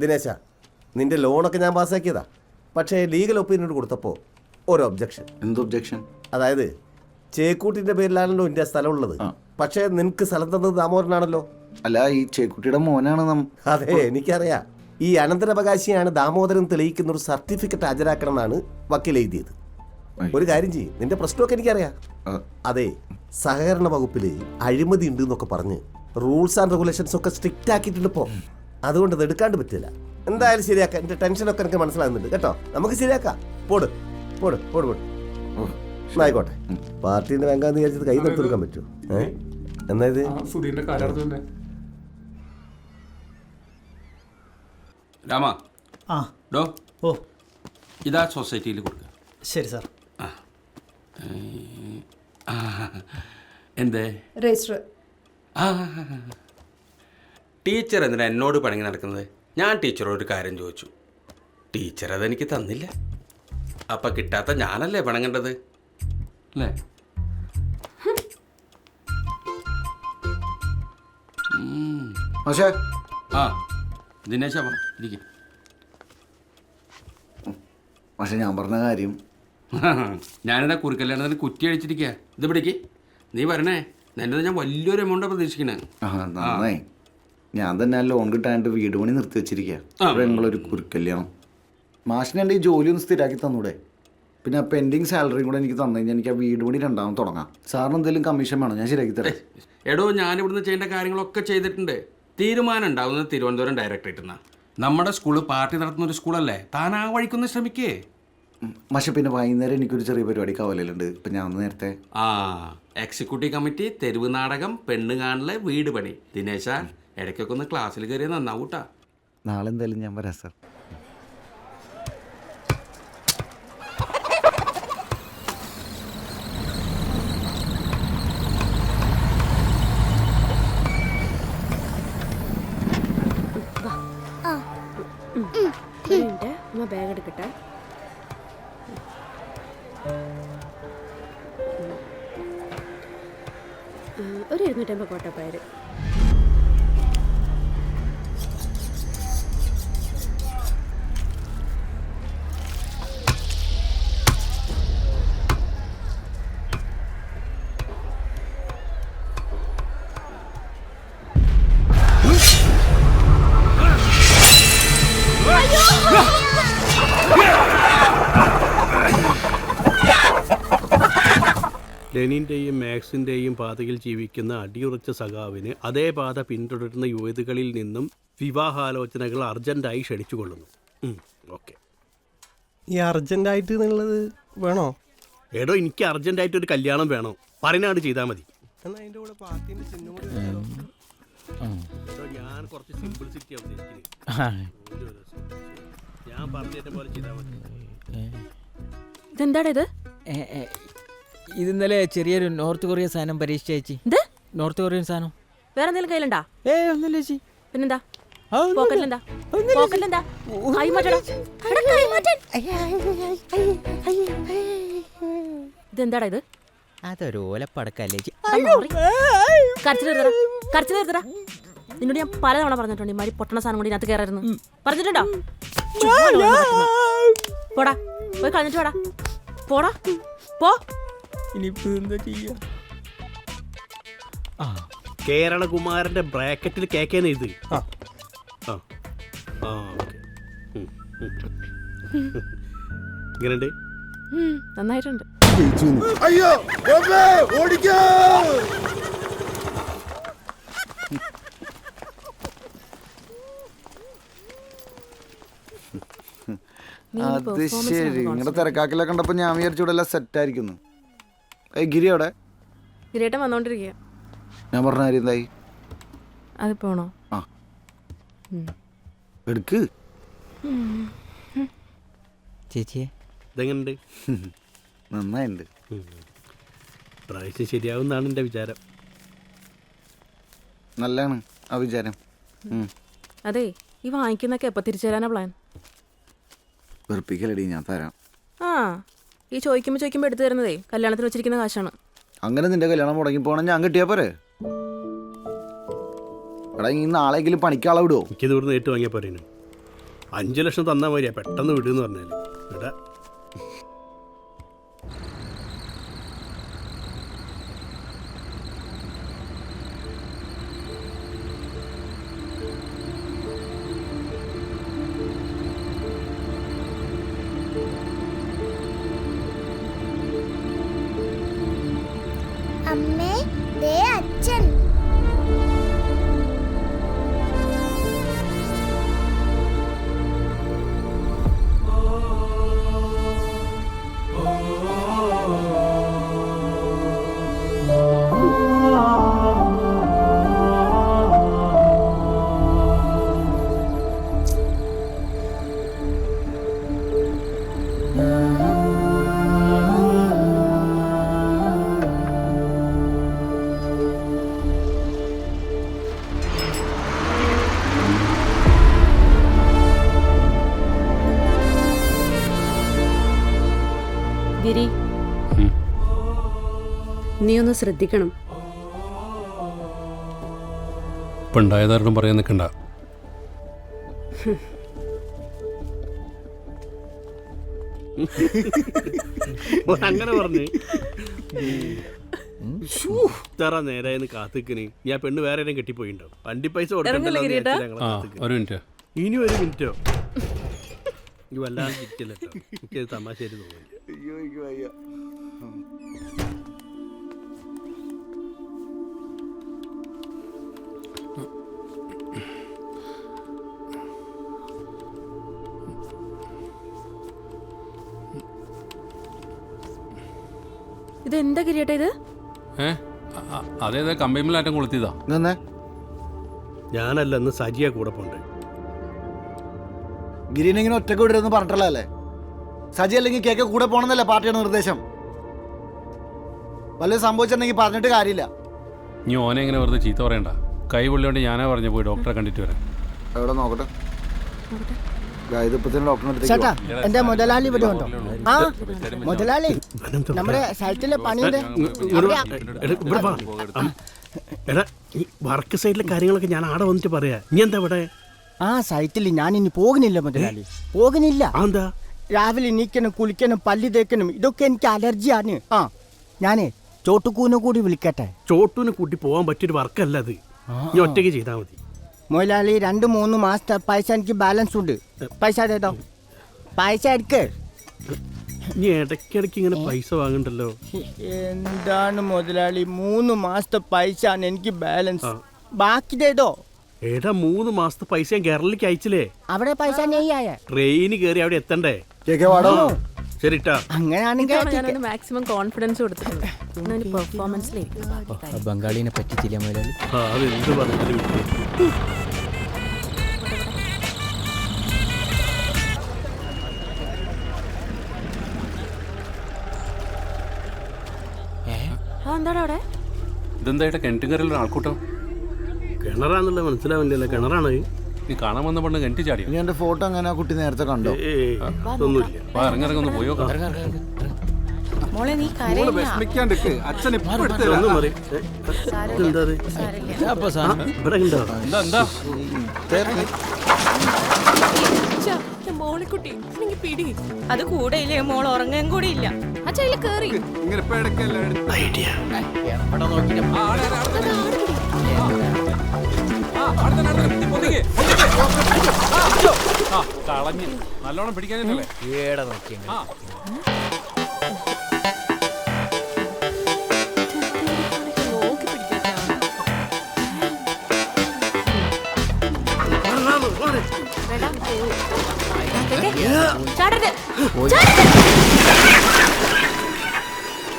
ദിനേശ, നിന്റെ ലോണൊക്കെ ഞാൻ പാസ്സാക്കിയതാ. പക്ഷേ ലീഗൽ ഒപ്പീനിയൻ കൊടുത്തപ്പോൾ ഒരു ഒബ്ജക്ഷൻ. എന്ത് ഒബ്ജക്ഷൻ? അതായത് ചേക്കൂട്ടിന്റെ പേരിലാണല്ലോ എൻ്റെ സ്ഥലമുള്ളത്. പക്ഷേ നിനക്ക് സ്ഥലം തന്നത് ദാമോദരനാണല്ലോ. അല്ല, ഈ ചേക്കുട്ടിയുടെ മോനാണ്. അതെ, എനിക്കറിയാം. ഈ അനന്തരാവകാശിയാണ് ദാമോദരൻ തെളിയിക്കുന്ന ഒരു സർട്ടിഫിക്കറ്റ് ഹാജരാക്കണം എന്നാണ് വക്കീൽ എഴുതിയത്. ഒരു കാര്യം ചെയ്യും, നിന്റെ പ്രശ്നമൊക്കെ എനിക്കറിയാം. അതെ, സഹകരണ വകുപ്പിൽ അഴിമതി ഉണ്ട് എന്നൊക്കെ പറഞ്ഞ് റൂൾസ് ആൻഡ് റെഗുലേഷൻസ് ഒക്കെ സ്ട്രിക്റ്റ് ആക്കിയിട്ടുണ്ട് ഇപ്പോൾ. അതുകൊണ്ട് അത് എടുക്കാണ്ട് പറ്റില്ല. എന്തായാലും ശരിയാക്കാം. എൻ്റെ ടെൻഷനൊക്കെ എനിക്ക് മനസ്സിലാകുന്നുണ്ട് കേട്ടോ. നമുക്ക് ശരിയാക്കാം. പോട് പോട് പോട് പോട്. ആയിക്കോട്ടെ. പാർട്ടീൻ്റെ ബാങ്കാന്ന് വിചാരിച്ചത് കൈ നിർത്തിയെടുക്കാൻ പറ്റുമോ? എന്നാ ഇത് രാമ, ഡോ ഓ ഇതാ സൊസൈറ്റിയിൽ കൊടുക്കുക. ശരി സാർ. എന്തേ രജിസ്റ്റർ? ടീച്ചർ എന്തിനാ എന്നോട് പണങ്ങി നടക്കുന്നത്? ഞാൻ ടീച്ചറോട് ഒരു കാര്യം ചോദിച്ചു, ടീച്ചർ അതെനിക്ക് തന്നില്ല. അപ്പം കിട്ടാത്ത ഞാനല്ലേ പണങ്ങേണ്ടത് അല്ലേ? പക്ഷേ ആ ദിനേശ ഇരിക്കും. പക്ഷെ ഞാൻ പറഞ്ഞ കാര്യം ഞാനിതാ കുറുക്കല്ലാണ്ട് കുറ്റി അടിച്ചിരിക്കുക. ഇത് പിടിക്ക്, നീ വരണേ. എൻ്റെ ഞാൻ വലിയൊരു എമൗണ്ടാണ് പ്രതീക്ഷിക്കണേ. നന്നായി. ഞാൻ തന്നെ ലോൺ കിട്ടാനായിട്ട് വീട് പണി നിർത്തി വെച്ചിരിക്കുക. ഞങ്ങളൊരു കുറുക്കല്യാണം. മാഷിന് എൻ്റെ ഈ ജോലി ഒന്ന് സ്ഥിരമാക്കി തന്നൂടെ? പിന്നെ ആ പെൻഡിങ് സാലറിയും കൂടെ എനിക്ക് തന്നു കഴിഞ്ഞാൽ എനിക്ക് ആ വീട് പണി രണ്ടാമത് തുടങ്ങാം. സാറിന് എന്തെങ്കിലും കമ്മീഷൻ വേണോ? ഞാൻ ശരിയാക്കി തരാം. എടോ, ഞാനിവിടുന്ന് ചെയ്യേണ്ട കാര്യങ്ങളൊക്കെ ചെയ്തിട്ടുണ്ട്. തീരുമാനം ഉണ്ടാവുന്നത് തിരുവനന്തപുരം ഡയറക്ടറേറ്റിൽ നിന്നാണ്. നമ്മുടെ സ്കൂള് പാർട്ടി നടത്തുന്ന ഒരു സ്കൂളല്ലേ, താൻ ആ വഴിക്കൊന്ന് ശ്രമിക്കേ. പക്ഷെ പിന്നെ വൈകുന്നേരം എനിക്കൊരു ചെറിയ പരിപാടി കവലുണ്ട്. ഇപ്പം ഞാൻ ഒന്ന് നേരത്തെ എക്സിക്യൂട്ടീവ് കമ്മിറ്റി, തെരുവ് നാടകം, പെണ്ണ് കാണല്, വീട് പണി. ദിനേശ, ഇടയ്ക്കൊക്കെ ഒന്ന് ക്ലാസ്സിൽ കയറിയ നന്നാവൂട്ടാ. നാളെ എന്തായാലും ഞാൻ വരാം സാർ. ബാഗ് എടുക്കട്ടെ. ഒരു 250 കോട്ടപ്പയർ. ലെനിൻ്റെയും മാക്സിൻ്റെയും പാതയിൽ ജീവിക്കുന്ന അടിയുറച്ച സഖാവിന് അതേ പാത പിന്തുടരുന്ന യുവതികളിൽ നിന്നും വിവാഹാലോചനകൾ അർജൻറ്റായി ക്ഷണിച്ചുകൊള്ളുന്നു. ഓക്കെ. ഈ അർജൻറ്റായിട്ട് എന്നുള്ളത് വേണോ? എടോ, എനിക്ക് അർജൻറ്റായിട്ട് ഒരു കല്യാണം വേണോ? പറയുന്നാട് ചെയ്താൽ മതി. എന്നാൽ അതിൻ്റെ കൂടെ പാർട്ടീൻ്റെ ചിഹ്നം കൂടി ഞാൻ കുറച്ച് സിംപിൾസിറ്റി അവതരിക്കുന്നത്. ഞാൻ പറഞ്ഞ പോലെ ചെയ്താൽ മതി. ഇതെന്താടാ ഇത്? ഇത് ഇന്നലെ ചെറിയൊരു നോർത്ത് കൊറിയൻ സാധനം പരീക്ഷിച്ച ചേച്ചി. നോർത്ത് കൊറിയൻ സാധനം വേറെ എന്തെങ്കിലും കയ്യിലുണ്ടാ? ഒന്നുമില്ല ചേച്ചി. പിന്നെന്താ പോക്കറ്റിലെന്താ? പോക്കറ്റിലെന്താ? കൈ മാറ്റടാ. കൈ മാറ്റാൻ. ഇതെന്താടാ ഇത്? അതൊരു ഓലപ്പടക്കല്ലേ ചേച്ചി. കരച്ചിൽ നിർത്തടാ. നിന്നോട് ഞാൻ പലതവണ പറഞ്ഞിട്ടുണ്ട് ഈ മാതിരി പൊട്ടണ സാധനം കൊണ്ട് ഇതിനകത്ത് കയറരുന്നു. പറഞ്ഞിട്ടുണ്ടോ? പോടാ, പോയി കളഞ്ഞിട്ട് പോടാ. പോടാ, പോ. ഇനിയിപ്പോ എന്താ ചെയ്യാ? കേരളകുമാരന്റെ ബ്രാക്കറ്റിൽ കേക്കേന്ന് ഇത്. ഇങ്ങനെയുണ്ട്. നന്നായിട്ടുണ്ട്. അയ്യോ ഓടിക്കോ! അത് ശരി. നിങ്ങളുടെ തിരക്കാക്കിലൊക്കെ കണ്ടപ്പോ ഞാൻ വിചാരിച്ചൂടെ എല്ലാം സെറ്റ് ആയിരിക്കുന്നു. ഗിരി അവിടെ? ഗിരിയേട്ടൻ വന്നോണ്ടിരിക്കുക. ഞാൻ പറഞ്ഞ കാര്യം എന്തായി? അതിപ്പോ ആണോ? ആ എടുക്ക് ചേച്ചിയെ. ഇതെങ്ങനെയുണ്ട്? നന്നായിണ്ട്. പ്രാവശ്യം ശരിയാവുന്നാണ് എൻ്റെ വിചാരം. നല്ലതാണ് ആ വിചാരം. അതെ, ഈ വാങ്ങിക്കുന്നൊക്കെ എപ്പോൾ തിരിച്ചു തരാനാ പ്ലാൻ? വെറുപ്പിക്കലടി, ഞാൻ തരാം. ഈ ചോദിക്കുമ്പോൾ എടുത്തു തരുന്നതേ കല്യാണത്തിന് വെച്ചിരിക്കുന്ന കാശാണ്. അങ്ങനെ നിന്റെ കല്യാണം മുടങ്ങി പോകണം, ഞാൻ കിട്ടിയാ പോരെ? എടാ, ഈ നാളെങ്കിലും പണിക്കാളെ വിടുവോ? എനിക്കിത് ഇവിടുന്ന് നേരിട്ട് വാങ്ങിയാൽ പോരേനു. 5 ലക്ഷം തന്നാൽ മതിയാ പെട്ടെന്ന് വിടുന്ന് പറഞ്ഞാല് വിടാ. അമ്മേ, ദേ അച്ഛൻ. ഗിരി, നീ ഒന്ന് ശ്രദ്ധിക്കണം. ഇപ്പം ഉണ്ടായതാരണം പറയാൻ നിൽക്കണ്ട. അങ്ങനെ പറഞ്ഞു ഇത്ര നേരായെന്ന് കാത്തിക്കണി. ഞാൻ പെണ്ണ് വേറെ ആരെയും കെട്ടിപ്പോയിണ്ടാവും. വണ്ടി പൈസ കൊടുക്കണ്ടല്ലോ എന്ന് വിചാരിച്ചിട്ടാ ഞങ്ങളെ ആ കാത്തിക്കണെ. ഒരു മിനിറ്റ്. ഇനി 1 മിനിറ്റോ? ഈ വല്ലാണ്ട് കിട്ടില്ല കേട്ടോ. എനിക്കത് തമാശയായിട്ട് തോന്നില്ല. ഇത് എന്താ ഗിരിയേട്ടാ ഇത്? അതേതാ കമ്പൈമിലാറ്റം കൊളുത്തിയതാ. ഇതെന്നെ ഞാനല്ല, ഇന്ന് സജിയ കൂടെ പോണ്ടേ. ഗിരീനെ ഇങ്ങനെ ഒറ്റക്ക് വിടരുതെന്ന് പറഞ്ഞിട്ടല്ലേ? സജി അല്ലെങ്കിൽ കേക്ക് കൂടെ പോകണമെന്നല്ലേ പാർട്ടിയുടെ നിർദ്ദേശം? വല്ലതും സംഭവിച്ചിട്ടുണ്ടെങ്കിൽ പറഞ്ഞിട്ട് കാര്യമില്ല. നീ ഓനെ എങ്ങനെ വെറുതെ ചീത്ത പറയണ്ട. കൈ പൊള്ളിയോണ്ട് ഞാനാ പറഞ്ഞു പോയി ഡോക്ടറെ കണ്ടിട്ട് വരാം. എവിടെ നോക്കട്ടെ. ചേട്ടാ, എന്റെ മുതലാളി ഇവിടെ ഉണ്ടോ? ആ മുതലാളി, നമ്മുടെ സൈറ്റിലെ പണിയുടെ ഇവിടെ വാ. എടാ, ഈ വർക്ക് സൈഡിലെ കാര്യങ്ങളൊക്കെ ഞാൻ ആടെ വന്നിട്ട് പറയാ. നീ എന്താ ഇവിടെ? ആ സൈറ്റിൽ ഞാൻ ഇനി പോകുന്നില്ല മുതലാളി, പോകുന്നില്ല. എന്താ? രാവിലെ എണീക്കണം, കുളിക്കണം, പല്ല് തേക്കണം, ഇതൊക്കെ എനിക്ക് അലർജിയാണ്. ആ ഞാനേ ചോട്ടുകൂനെ കൂടി വിളിക്കട്ടെ. ചോട്ടൂനെ കൂട്ടി പോകാൻ പറ്റിയൊരു വർക്കല്ല അത്. നീ ഒറ്റയ്ക്ക് ചെയ്താൽ മതി. മുതലാളി 2-3 മാസത്തെ പൈസ എനിക്ക് ബാലൻസ് ഉണ്ട്. പൈസ തേട്ടോ, പൈസ എടുക്ക്. നീ ഇടയ്ക്കിടയ്ക്ക് ഇങ്ങനെ പൈസ വാങ്ങണ്ടല്ലോ. എന്താണ് മുതലാളി, 3 മാസത്തെ പൈസ ആണ് എനിക്ക് ബാലൻസ്. ബാക്കി തേതോ. ഏടാ, 3 മാസത്തെ പൈസ ഞാൻ കേരളത്തിലേക്ക് അയച്ചില്ലേ? അവിടെ പൈസ നെയ്യായ ട്രെയിന് കയറി അവിടെ എത്തണ്ടേ? ശരി ട്ടാ. അങ്ങനെയാണെങ്കിൽ മാക്സിമം കോൺഫിഡൻസ് കൊടുത്തിട്ടുണ്ട്. പെർഫോമൻസിലേക്ക് ബംഗാളിനെ പറ്റിച്ചില്ല മുതലാളി. അത് എന്ത് പറഞ്ഞാലും എന്താടാ അവിടെ? ഇതെന്തായിട്ട് കിണറ്റുകരയിലൊരു ആൾക്കൂട്ടം. കിണറാന്നുള്ളത് മനസ്സിലാവില്ലല്ലോ. കിണറാണ്. നീ കാണാൻ വന്ന പെണ്ണ് കിണറ്റി ചാടിയോ? ഇനി എന്റെ ഫോട്ടോ അങ്ങനെ ആ കുട്ടി നേരത്തെ കണ്ടോ? ഒന്നുമില്ല. ഇറങ്ങിറങ്ങി ഒന്ന് പോയോ. ഒന്നും മതി. ഇതെന്താ ഇത്? ഇവിടെ ഉണ്ടോ? എന്താ മോളിക്കുട്ടി പിടി. അത് കൂടെ ഇല്ലേ, മോൾ ഉറങ്ങാൻ കൂടി ഇല്ല. അച്ഛയില് കേറി ഐഡിയ. കളഞ്ഞ് നല്ലോണം പിടിക്കാനല്ലേ.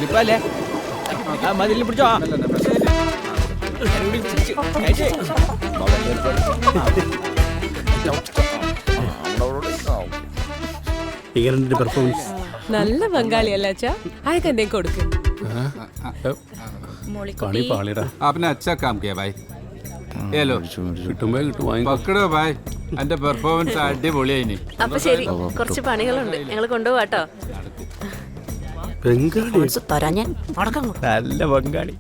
ഇപ്പല്ലേ മതിൽ പിടിച്ചോ. ഇങ്ങനെ പെർഫോമൻസ് നല്ല ബംഗാളിയല്ല അച്ഛാ. അയക്ക് എന്തേ കൊടുക്കും. പണി പാളിടാ. आपने अच्छा काम किया भाई. ये लो കിട്ടുമ്പോ കിട്ടും വാങ്ങിക്കോ. पकड़ो भाई. എന്റെ പെർഫോമൻസ് അടിപൊളിയായിനി. അപ്പൊ ശരി, കുറച്ച് പണികളുണ്ട്, ഞങ്ങൾ കൊണ്ടുപോവാട്ടോ. ബംഗാളി തരാ ഞാൻ. നല്ല ബംഗാളി.